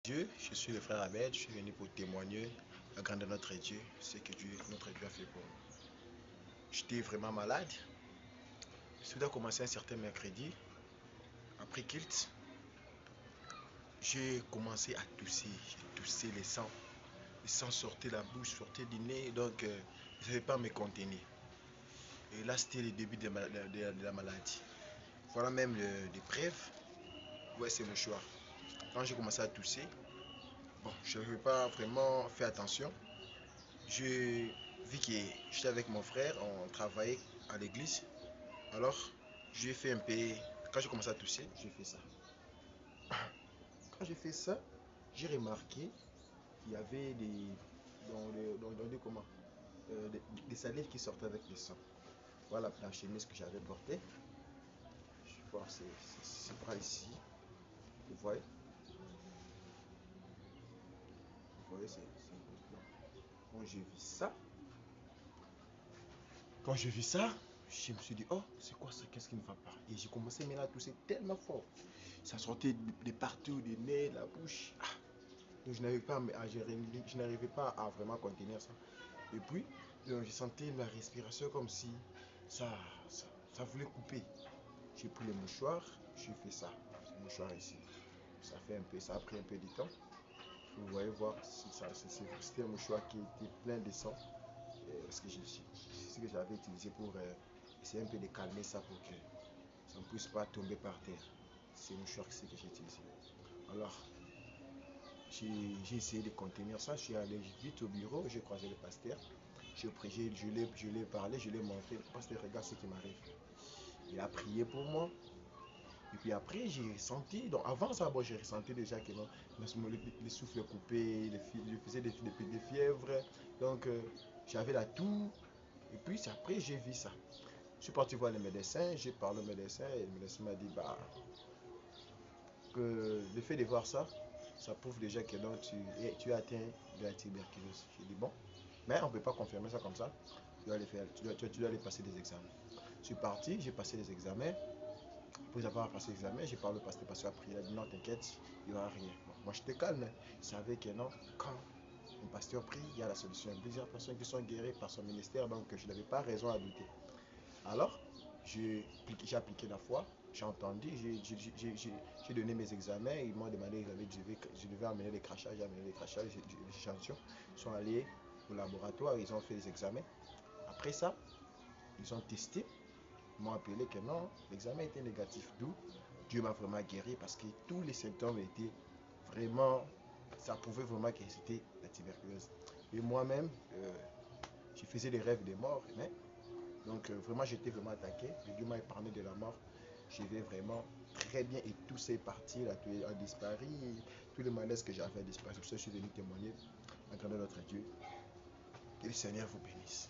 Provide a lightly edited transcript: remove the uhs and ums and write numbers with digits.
Dieu, je suis le frère Ahmed, je suis venu pour témoigner la grandeur de notre Dieu, ce que notre Dieu a fait pour nous. J'étais vraiment malade. Je dois commencer un certain mercredi. Après kilt, j'ai commencé à tousser. J'ai toussé les sangs. Les sangs sortaient de la bouche, sortaient du nez, donc je ne savais pas me contenir. Et là, c'était le début de la maladie. Voilà même des preuves. Ouais, c'est mouchoir. Quand j'ai commencé à tousser, bon, je n'avais pas vraiment fait attention. Je vis que j'étais avec mon frère, on travaillait à l'église. Alors, j'ai fait un peu. Quand j'ai commencé à tousser, j'ai fait ça. Quand j'ai fait ça, j'ai remarqué qu'il y avait comment, des salives qui sortaient avec le sang. Voilà la chemise que j'avais portée. Je vois, c'est bras ici. Vous voyez? Vous voyez, c'est quand j'ai vu ça, je me suis dit, oh, c'est quoi ça? Qu'est-ce qui ne va pas? Et j'ai commencé à tousser tellement fort. Ça sortait de partout, du nez, de la bouche. Ah, donc je n'arrivais pas à gérer, je n'arrivais pas à vraiment contenir ça. Et puis, je sentais ma respiration comme si ça, ça voulait couper. J'ai pris le mouchoir, j'ai fait ça. Ce mouchoir ici. Ça a pris un peu de temps. Vous voyez voir, c'était un mouchoir qui était plein de sang. Ce que j'avais utilisé pour essayer un peu de calmer ça pour que ça ne puisse pas tomber par terre. C'est le mouchoir que j'ai utilisé. Alors, j'ai essayé de contenir ça. Je suis allé vite au bureau, j'ai croisé le pasteur. Je l'ai parlé, je l'ai montré. Le pasteur, regarde ce qui m'arrive. Il a prié pour moi. Et puis après, j'ai ressenti. Donc avant ça, bon, j'ai ressenti déjà que non, le souffle coupé, je faisais des fièvres. Donc j'avais la toux. Et puis après, j'ai vu ça. Je suis parti voir le médecin, j'ai parlé au médecin et le médecin m'a dit bah, que le fait de voir ça, ça prouve déjà que non, tu as atteint de la tuberculose. J'ai dit bon, mais on ne peut pas confirmer ça comme ça. Tu dois aller faire, tu dois aller passer des examens. Je suis parti, j'ai passé les examens. Après avoir passé l'examen, j'ai parlé au pasteur, parce qu'il a dit non, t'inquiète, il n'y aura rien. Bon, moi j'étais calme, je savais que non, quand un pasteur prie, il y a la solution. Il y a plusieurs personnes qui sont guéries par son ministère, donc je n'avais pas raison à douter. Alors, j'ai appliqué la foi, j'ai entendu, j'ai donné mes examens, ils m'ont demandé, je devais amener les crachats, j'ai amené les crachats, les échantillons. Ils sont allés au laboratoire, ils ont fait les examens. Après ça, ils ont testé, ils m'ont appelé que non, l'examen était négatif. D'où Dieu m'a vraiment guéri parce que tous les symptômes étaient vraiment, ça prouvait vraiment que c'était la tuberculose. Et moi-même, je faisais des rêves de mort, mais donc vraiment j'étais vraiment attaqué. Et Dieu m'a épargné de la mort. Je vais vraiment très bien et tout s'est parti, là, tout a disparu. Tous les malaises que j'avais disparu. C'est pour ça que je suis venu témoigner la grandeur de notre Dieu. Que le Seigneur vous bénisse.